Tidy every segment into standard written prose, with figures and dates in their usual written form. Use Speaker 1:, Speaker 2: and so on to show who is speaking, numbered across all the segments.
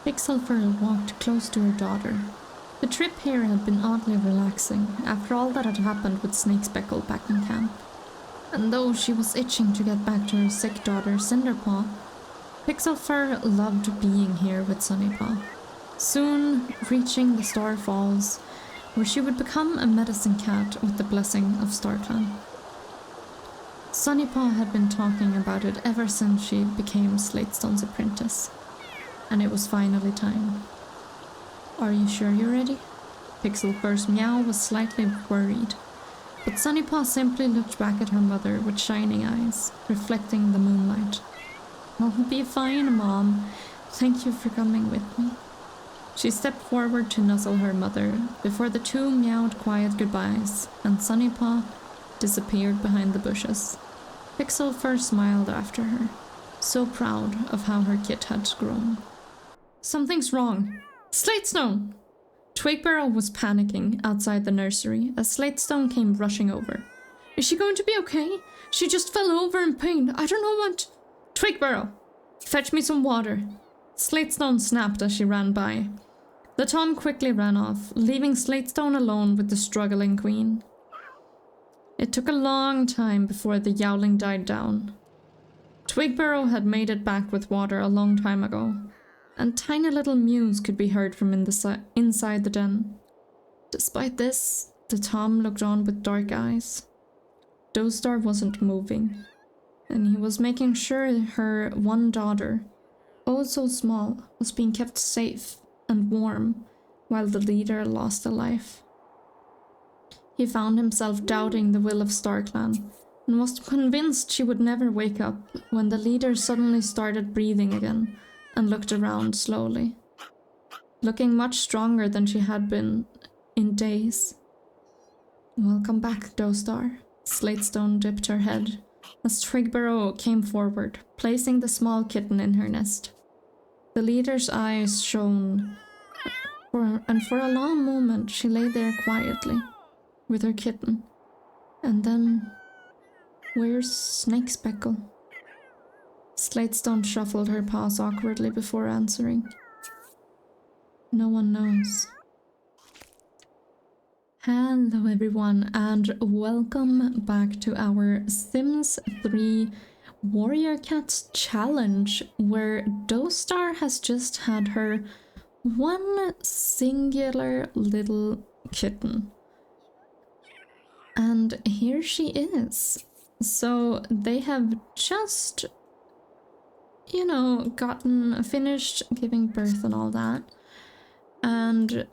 Speaker 1: Pixelfur walked close to her daughter. The trip here had been oddly relaxing after all that had happened with Snakespeckle back in camp. And though she was itching to get back to her sick daughter Cinderpaw, Pixelfur loved being here with Sunnypaw, soon reaching the Star Falls, where she would become a medicine cat with the blessing of Starclan. Sunnypaw had been talking about it ever since she became Slatestone's apprentice, and it was finally time. "Are you sure you're ready?" Pixelfur's meow was slightly worried, but Sunnypaw simply looked back at her mother with shining eyes, reflecting the moonlight. "I'll be fine, Mom. Thank you for coming with me." She stepped forward to nuzzle her mother before the two meowed quiet goodbyes, and Sunnypaw disappeared behind the bushes. Pixelfur smiled after her, so proud of how her kit had grown. "Something's wrong! Slatestone!" Twigbarrow was panicking outside the nursery as Slatestone came rushing over. "Is she going to be okay? She just fell over in pain. I don't know what—" "Twigbarrow! Fetch me some water!" Slatestone snapped as she ran by. The Tom quickly ran off, leaving Slatestone alone with the struggling queen. It took a long time before the yowling died down. Twigbarrow had made it back with water a long time ago, and tiny little mews could be heard from inside the den. Despite this, the Tom looked on with dark eyes. Dostar wasn't moving, and he was making sure her one daughter, oh so small, was being kept safe and warm while the leader lost a life. He found himself doubting the will of Starclan and was convinced she would never wake up when the leader suddenly started breathing again and looked around slowly, looking much stronger than she had been in days. "Welcome back, Dostar." Slatestone dipped her head as Twigbarrow came forward, placing the small kitten in her nest. The leader's eyes shone, and for a long moment she lay there quietly, with her kitten. And then, "Where's Snakespeckle?" Slatestone shuffled her paws awkwardly before answering. "No one knows." Hello everyone, and welcome back to our Sims 3 Warrior Cats challenge, where Dostar has just had her one singular little kitten. And here she is. So they have just, you know, finished giving birth and all that. And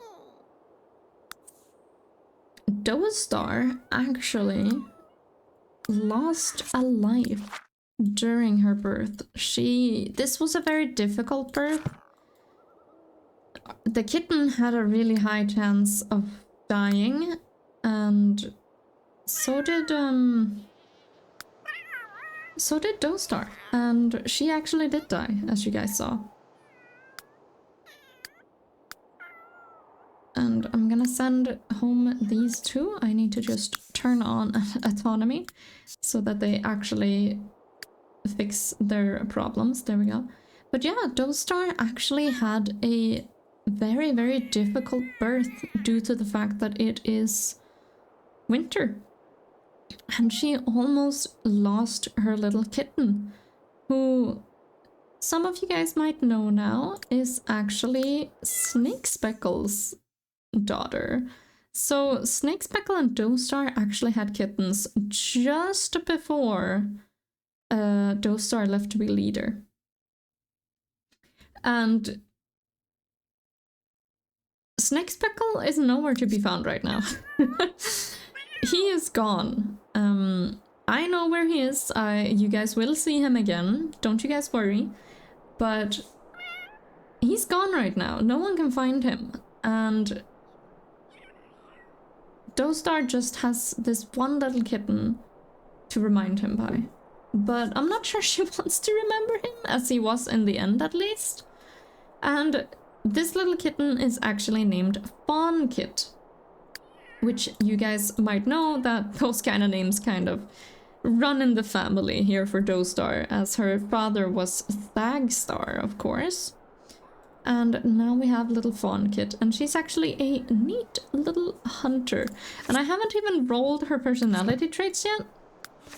Speaker 1: Dostar actually lost a life during her birth. This was a very difficult birth. The kitten had a really high chance of dying, and so did Dostar, and she actually did die, as you guys saw. And I'm gonna send home these two. I need to just turn on autonomy so that they actually fix their problems. There we go. But yeah, Dostar actually had a very, very difficult birth due to the fact that it is winter. And she almost lost her little kitten, who some of you guys might know now is actually Snakespeckle's daughter. So Snakespeckle and Dostar actually had kittens just before Dostar left to be leader. And Snakespeckle is nowhere to be found right now. He is gone. I know where he is. You guys will see him again. Don't you guys worry. But he's gone right now. No one can find him. And Dostar just has this one little kitten to remind him by. But I'm not sure she wants to remember him, as he was in the end at least. And this little kitten is actually named Fawn Kit, which you guys might know that those kind of names kind of run in the family here for Dostar, as her father was Thagstar, of course. and now we have little Fawn Kit, and she's actually a neat little hunter. And I haven't even rolled her personality traits yet.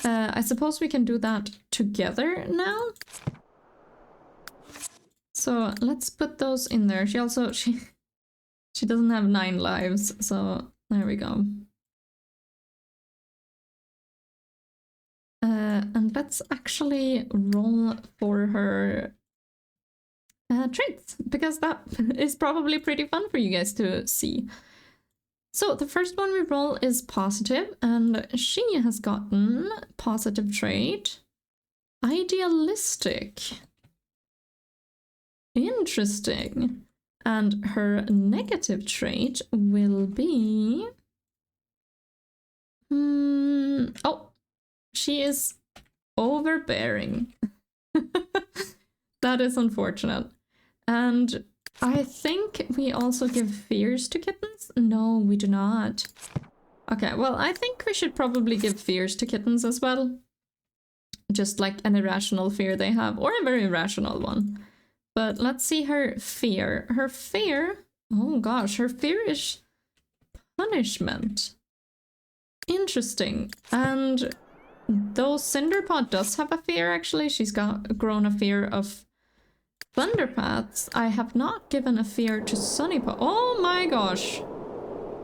Speaker 1: I suppose we can do that together now. So let's put those in there. She also, she doesn't have 9 lives, so there we go. And let's actually roll for her traits, because that is probably pretty fun for you guys to see. So the first one we roll is positive, and she has gotten positive trait, idealistic. Interesting. And her negative trait will be... oh, she is overbearing. That is unfortunate. And I think we also give fears to kittens? No, we do not. Okay, well, I think we should probably give fears to kittens as well. Just like an irrational fear they have, or a very rational one. But let's see her fear. Her fear... oh gosh, her fear is punishment. Interesting. And though Cinderpaw does have a fear, actually, she's grown a fear of Thunderpaths, I have not given a fear to Sunnypaw. Oh my gosh!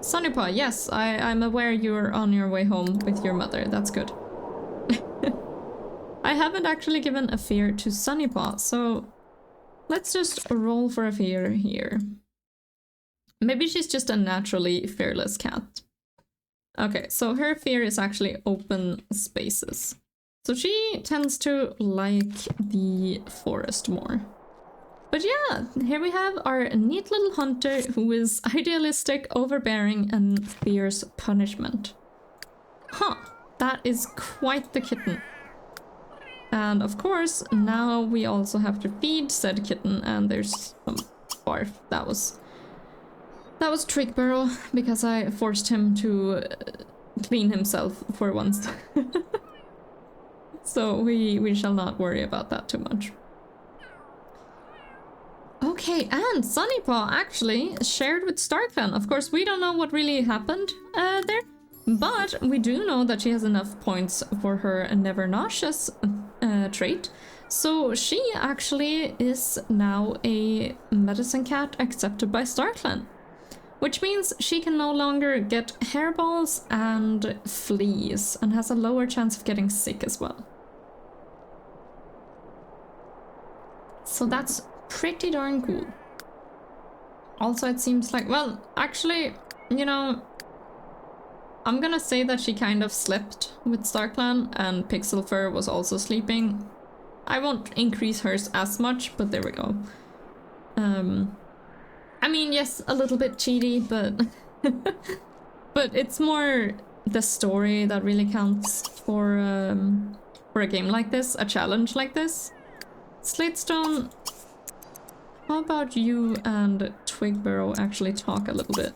Speaker 1: Sunnypaw, yes, I'm aware you're on your way home with your mother. That's good. I haven't actually given a fear to Sunnypaw, so let's just roll for a fear here. Maybe she's just a naturally fearless cat. Okay, so her fear is actually open spaces. So she tends to like the forest more. But yeah, here we have our neat little hunter who is idealistic, overbearing, and fears punishment. Huh, that is quite the kitten. And of course, now we also have to feed said kitten, and there's some barf. That was Twigbarrow, because I forced him to clean himself for once. So we shall not worry about that too much. Okay, and Sunnypaw actually shared with Starclan. Of course, we don't know what really happened there, but we do know that she has enough points for her never nauseous trait. So she actually is now a medicine cat accepted by Starclan, which means she can no longer get hairballs and fleas and has a lower chance of getting sick as well. So that's pretty darn cool. Also, it seems like, well, actually, you know, I'm gonna say that she kind of slept with Starclan, and Pixelfur was also sleeping. I won't increase hers as much, but there we go. I mean, yes, a little bit cheaty, but but it's more the story that really counts for a game like this, a challenge like this. Slatestone, how about you and Twigbarrow actually talk a little bit?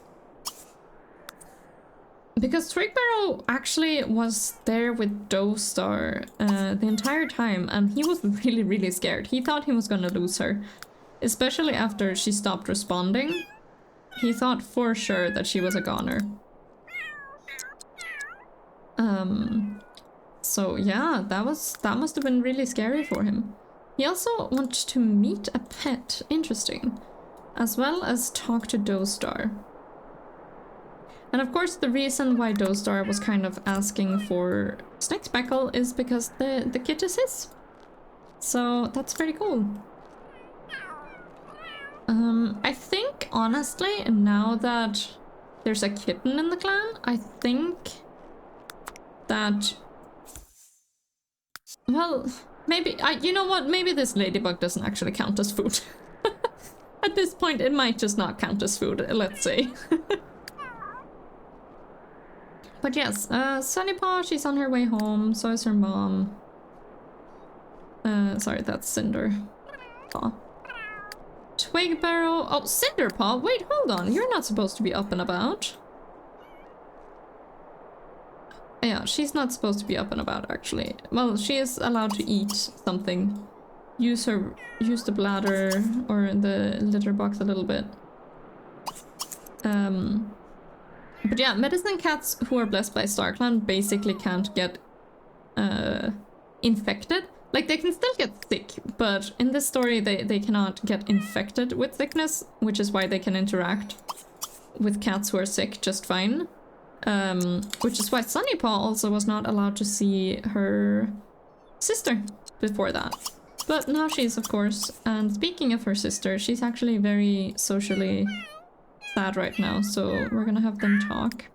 Speaker 1: Because Twigbarrow actually was there with Dostar the entire time, and he was really, really scared. He thought he was gonna lose her, especially after she stopped responding. He thought for sure that she was a goner. So yeah, that must have been really scary for him. He also wants to meet a pet, interesting, as well as talk to Dostar. And of course, the reason why Dostar was kind of asking for Snake Speckle is because the kit is his. So that's pretty cool. I think, honestly, now that there's a kitten in the clan, I think that... well, maybe... you know what? Maybe this ladybug doesn't actually count as food. At this point, it might just not count as food, let's say. But yes, Sunnypaw, she's on her way home, so is her mom. Sorry, that's Cinderpaw. Twigbarrow... oh, Cinderpaw? Wait, hold on, you're not supposed to be up and about. Yeah, she's not supposed to be up and about, actually. Well, she is allowed to eat something use the bladder or the litter box a little bit. But yeah, medicine cats who are blessed by Starclan basically can't get infected. Like, they can still get sick, but in this story they cannot get infected with sickness, which is why they can interact with cats who are sick just fine. Which is why Sunnypaw also was not allowed to see her sister before that. But now she is, of course. And speaking of her sister, she's actually very socially sad right now, so we're gonna have them talk.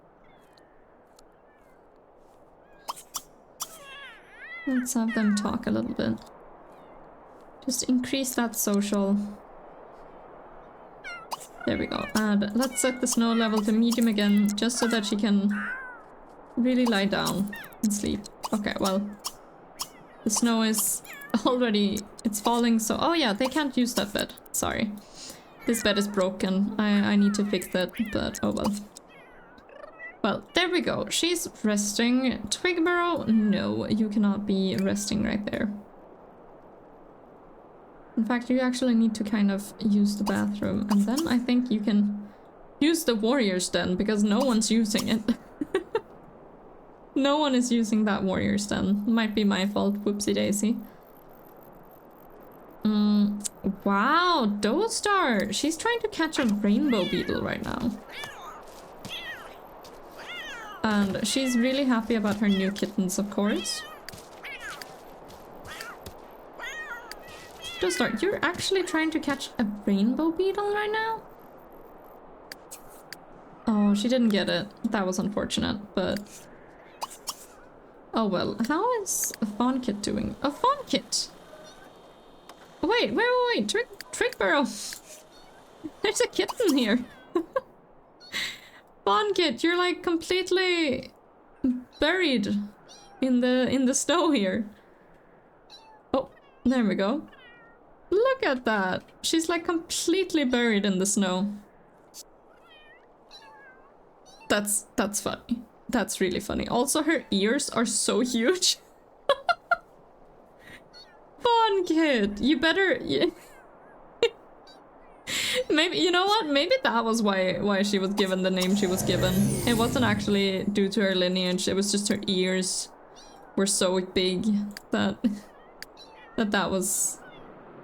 Speaker 1: Let's have them talk a little bit. Just increase that social. There we go. And let's set the snow level to medium again, just so that she can really lie down and sleep. Okay, well, the snow is already, it's falling, so, oh yeah, they can't use that bed. Sorry. This bed is broken. I need to fix that, but oh well. Well, there we go. She's resting. Twigburrow, no, you cannot be resting right there. In fact, you actually need to kind of use the bathroom, and then I think you can use the warrior's den, because no one's using it. No one is using that warrior's den. Might be my fault, whoopsie daisy. Wow, Dostar! She's trying to catch a rainbow beetle right now. And she's really happy about her new kittens, of course. Dostar, you're actually trying to catch a rainbow beetle right now? Oh, she didn't get it. That was unfortunate, but... oh well. How is Fawnkit doing? Oh, Fawnkit! Wait, Twigburrow! There's a kitten here! Fawnkit, you're like completely buried in the snow here. Oh, there we go. Look at that! She's like completely buried in the snow. That's funny. That's really funny. Also, her ears are so huge. Fawnkit, you better... Maybe, you know what? Maybe that was why she was given the name she was given. It wasn't actually due to her lineage, it was just her ears were so big that that was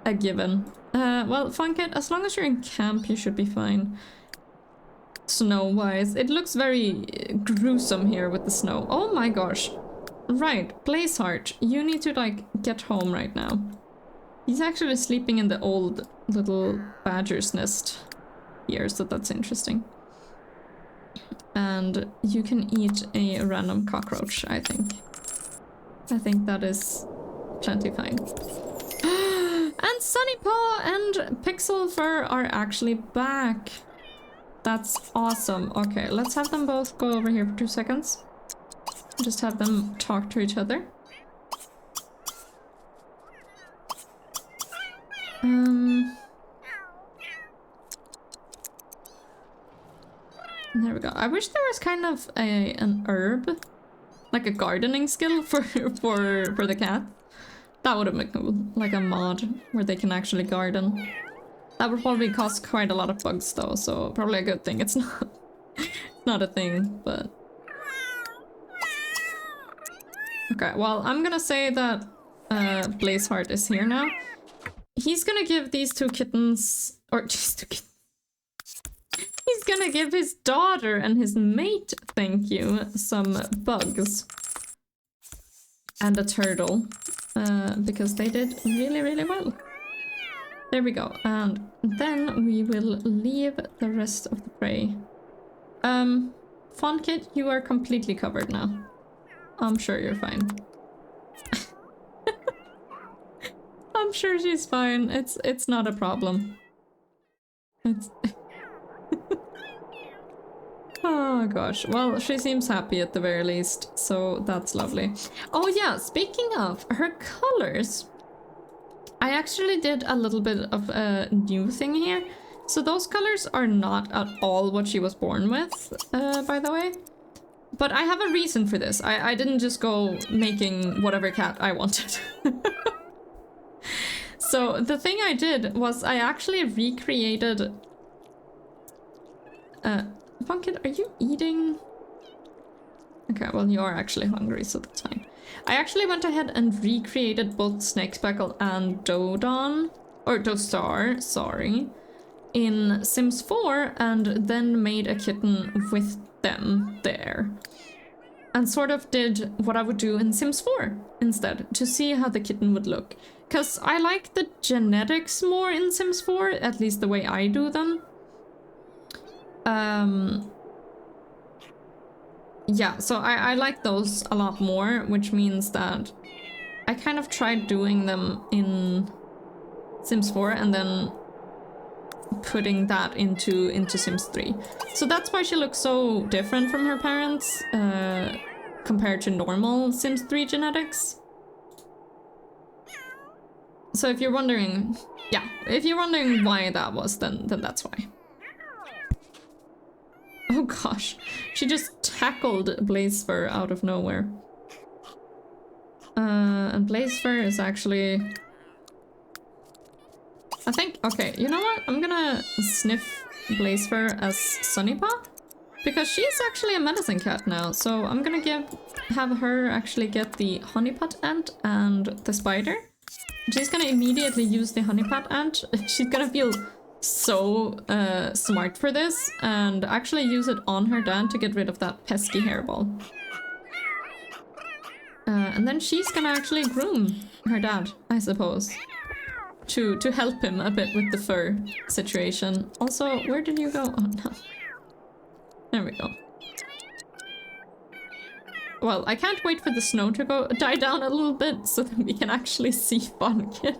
Speaker 1: a given. Well, Fawnkit, as long as you're in camp, you should be fine. Snow-wise. It looks very gruesome here with the snow. Oh my gosh. Right, Blazeheart, you need to, like, get home right now. He's actually sleeping in the old little badger's nest here, so that's interesting. And you can eat a random cockroach, I think. I think that is plenty fine. And Sunnypaw and Pixelfur are actually back. That's awesome. Okay, let's have them both go over here for 2 seconds. Just have them talk to each other. There we go. I wish there was kind of an herb, like a gardening skill for the cat. That would have been cool. Like a mod where they can actually garden. That would probably cost quite a lot of bugs though, so probably a good thing. It's not a thing, but... okay, well, I'm gonna say that Blazeheart is here now. He's gonna give these 2 kittens... or just 2 kittens. He's gonna give his daughter and his mate, thank you, some bugs. And a turtle. Because they did really, really well. There we go. And then we will leave the rest of the prey. Fawnkit, you are completely covered now. I'm sure you're fine. I'm sure she's fine. It's not a problem. It's... oh gosh. Well, she seems happy at the very least, so that's lovely. Oh yeah, speaking of her colors, I actually did a little bit of a new thing here. So those colors are not at all what she was born with, by the way. But I have a reason for this. I didn't just go making whatever cat I wanted. So the thing I did was I actually recreated... Pumpkin, are you eating? Okay, well you are actually hungry, so that's fine. I actually went ahead and recreated both Snake Speckle and Dodon, or Dostar, sorry, in Sims 4 and then made a kitten with them there. And sort of did what I would do in Sims 4 instead, to see how the kitten would look. Because I like the genetics more in Sims 4, at least the way I do them. Yeah, so I like those a lot more, which means that I kind of tried doing them in Sims 4 and then putting that into Sims 3. So that's why she looks so different from her parents compared to normal Sims 3 genetics. So if you're wondering, yeah, if you're wondering why that was, then that's why. Oh gosh, she just tackled Blazefur out of nowhere. And Blazefur is actually... I think, okay, you know what? I'm gonna sniff Blazefur as Sunnypaw, because she's actually a medicine cat now, so I'm gonna have her actually get the honeypot ant and the spider. She's gonna immediately use the honeypot ant. She's gonna feel so smart for this and actually use it on her dad to get rid of that pesky hairball. And then she's gonna actually groom her dad, I suppose. To help him a bit with the fur situation. Also, where did you go? Oh no. There we go. Well, I can't wait for the snow to die down a little bit so that we can actually see Funkin.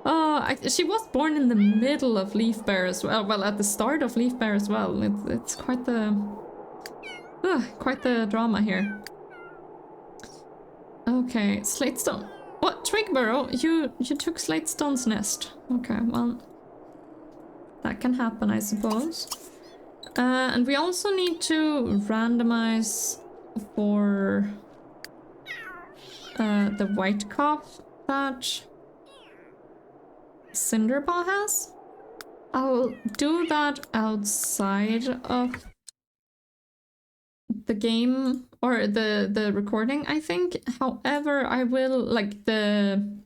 Speaker 1: Oh, she was born in the middle of Leaf Bear as well. Well, at the start of Leaf Bear as well. It's quite the drama here. Okay, Slatestone. What, Twigburrow? You took Slatestone's nest. Okay, well, that can happen, I suppose. And we also need to randomize for the white cough that Cinderpaw has. I'll do that outside of the game or the recording, I think. However, I will, like, the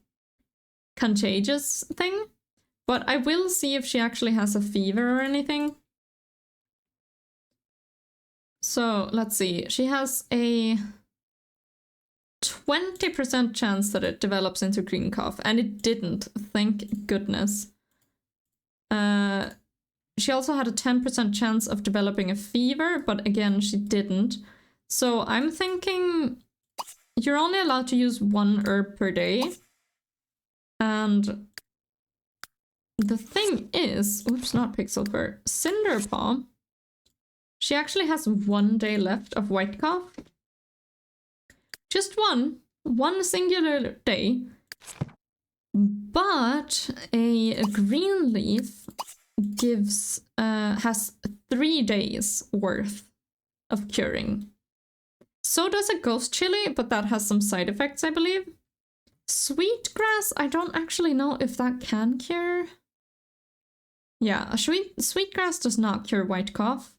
Speaker 1: contagious thing, but I will see if she actually has a fever or anything. So let's see, she has a 20% chance that it develops into green cough, and it didn't, thank goodness. She also had a 10% chance of developing a fever, but again, she didn't. So I'm thinking you're only allowed to use 1 herb per day. And the thing is, oops, not Pixel Fur, Cinderpaw, she actually has 1 day left of white cough. Just one singular day. But a green leaf has 3 days worth of curing. So does a ghost chili, but that has some side effects, I believe. Sweetgrass, I don't actually know if that can cure. Yeah, sweetgrass does not cure white cough.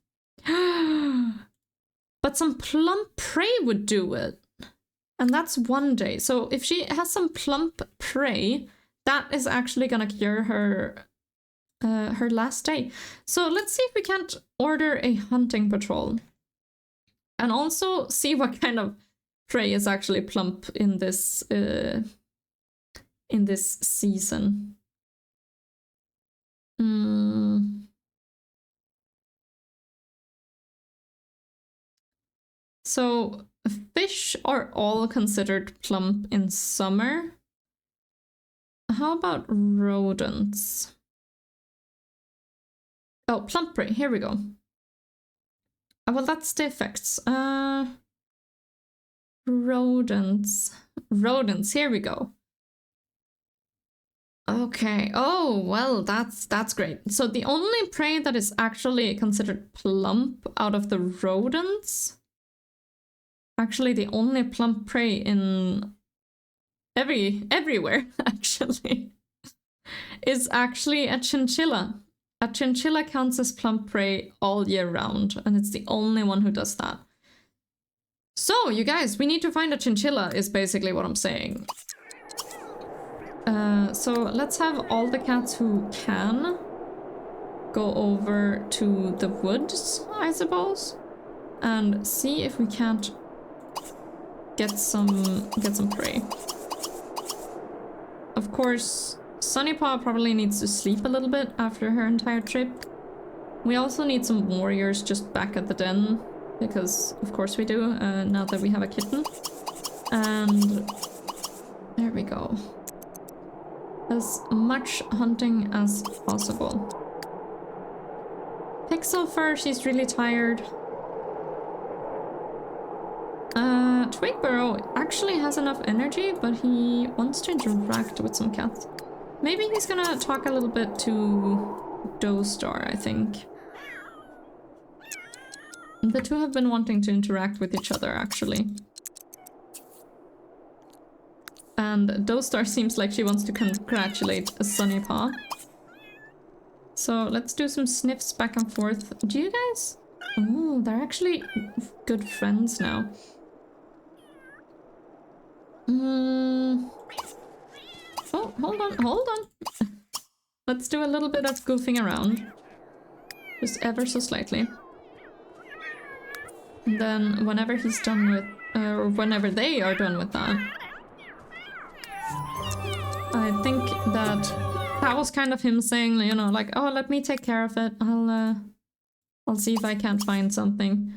Speaker 1: But some plump prey would do it. And that's 1 day. So if she has some plump prey, that is actually gonna cure her her last day. So let's see if we can't order a hunting patrol. And also see what kind of prey is actually plump in this season. So fish are all considered plump in summer. How about rodents? Oh, plump prey, here we go. Oh, well, that's the effects. Rodents, here we go. Okay, oh, well, that's great. So the only prey that is actually considered plump out of the rodents, actually the only plump prey in everywhere, actually, is actually a chinchilla. A chinchilla counts as plump prey all year round, and it's the only one who does that. So, you guys, we need to find a chinchilla, is basically what I'm saying. So let's have all the cats who can go over to the woods, I suppose, and see if we can't get some prey. Of course, Sunnypaw probably needs to sleep a little bit after her entire trip. We also need some warriors just back at the den, because of course we do, now that we have a kitten. And there we go. As much hunting as possible. Pixelfur, she's really tired. Twigburrow actually has enough energy, but he wants to interact with some cats. Maybe he's gonna talk a little bit to Dostar, I think. The two have been wanting to interact with each other, actually. And Dostar seems like she wants to congratulate Sunnypaw. So let's do some sniffs back and forth. Do you guys? Oh, they're actually good friends now. Oh, hold on. Let's do a little bit of goofing around. Just ever so slightly. And then whenever he's done with, or whenever they are done with that, I think that was kind of him saying, you know, like, oh, let me take care of it. I'll see if I can't find something.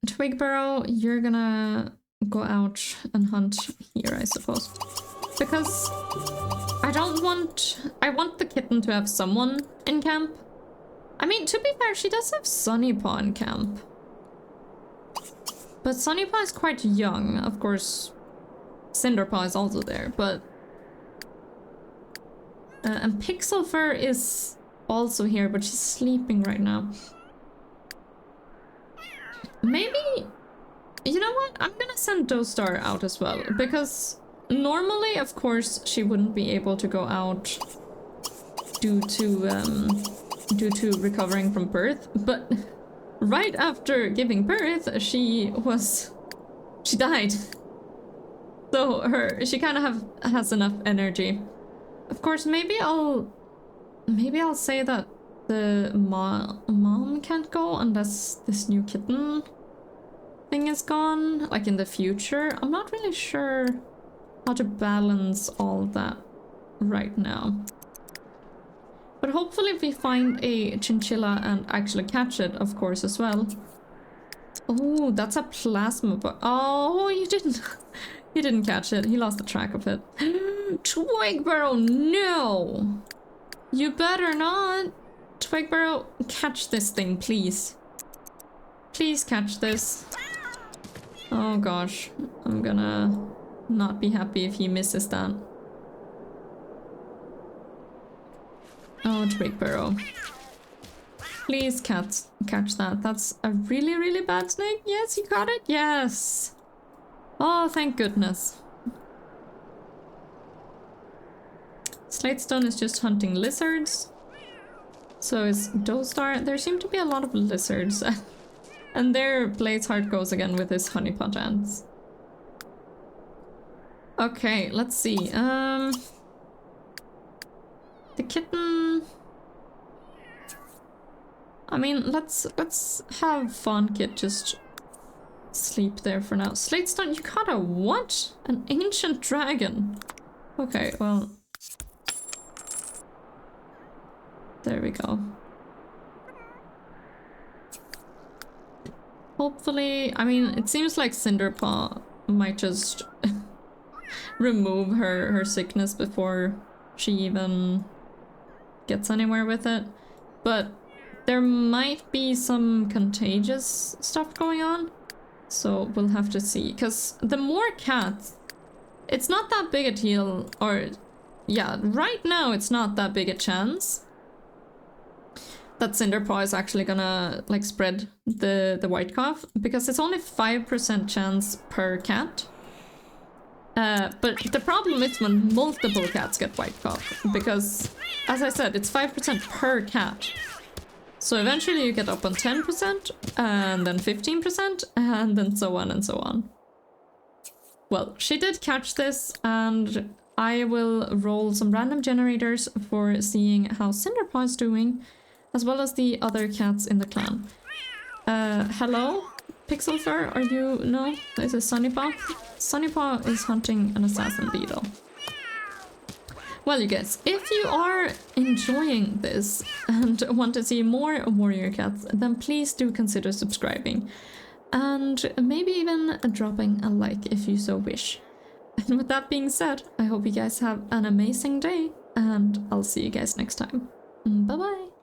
Speaker 1: Twigburrow, you're gonna go out and hunt here, I suppose. Because I want the kitten to have someone in camp. I mean, to be fair, she does have Sunnypaw in camp. But Sunnypaw is quite young. Of course, Cinderpaw is also there, but... and Pixelfur is also here, but she's sleeping right now. Maybe... You know what? I'm gonna send Dostar out as well, because normally, of course, she wouldn't be able to go out due to recovering from birth, but right after giving birth, she died. So she kind of has enough energy. Of course, maybe I'll say that the mom can't go unless this new kitten thing is gone, like in the future. I'm not really sure how to balance all that right now. But hopefully we find a chinchilla and actually catch it, of course, as well. Oh, that's a plasma bug. Oh, you didn't catch it. He lost the track of it. Twigburrow, no! You better not. Twigburrow, catch this thing, please. Please catch this. Oh gosh, I'm gonna not be happy if he misses that. Oh, Twigburrow. Please catch that. That's a really, really bad snake. Yes, you got it. Yes. Oh, thank goodness. Slatestone is just hunting lizards. So is Dostar. There seem to be a lot of lizards. And there Blazeheart goes again with his honeypot ants. Okay, let's see. The kitten... I mean, let's have Fawn Kit just sleep there for now. Slatestone, you caught a what? An ancient dragon. Okay, well... There we go. Hopefully, I mean, it seems like Cinderpaw might just remove her sickness before she even gets anywhere with it. But there might be some contagious stuff going on, so we'll have to see. Because the more cats, it's not that big a deal, or yeah, right now it's not that big a chance that Cinderpaw is actually gonna like spread the white cough, because it's only 5% chance per cat. But the problem is when multiple cats get wiped off, because, as I said, it's 5% per cat. So eventually you get up on 10%, and then 15%, and then so on and so on. Well, she did catch this, and I will roll some random generators for seeing how Cinderpaw is doing, as well as the other cats in the clan. Hello? Pixel Fur, are you... No? This is Sunnypaw? Sunnypaw is hunting an assassin beetle. Well, you guys, if you are enjoying this and want to see more warrior cats, then please do consider subscribing. And maybe even dropping a like if you so wish. And with that being said, I hope you guys have an amazing day, and I'll see you guys next time. Bye bye!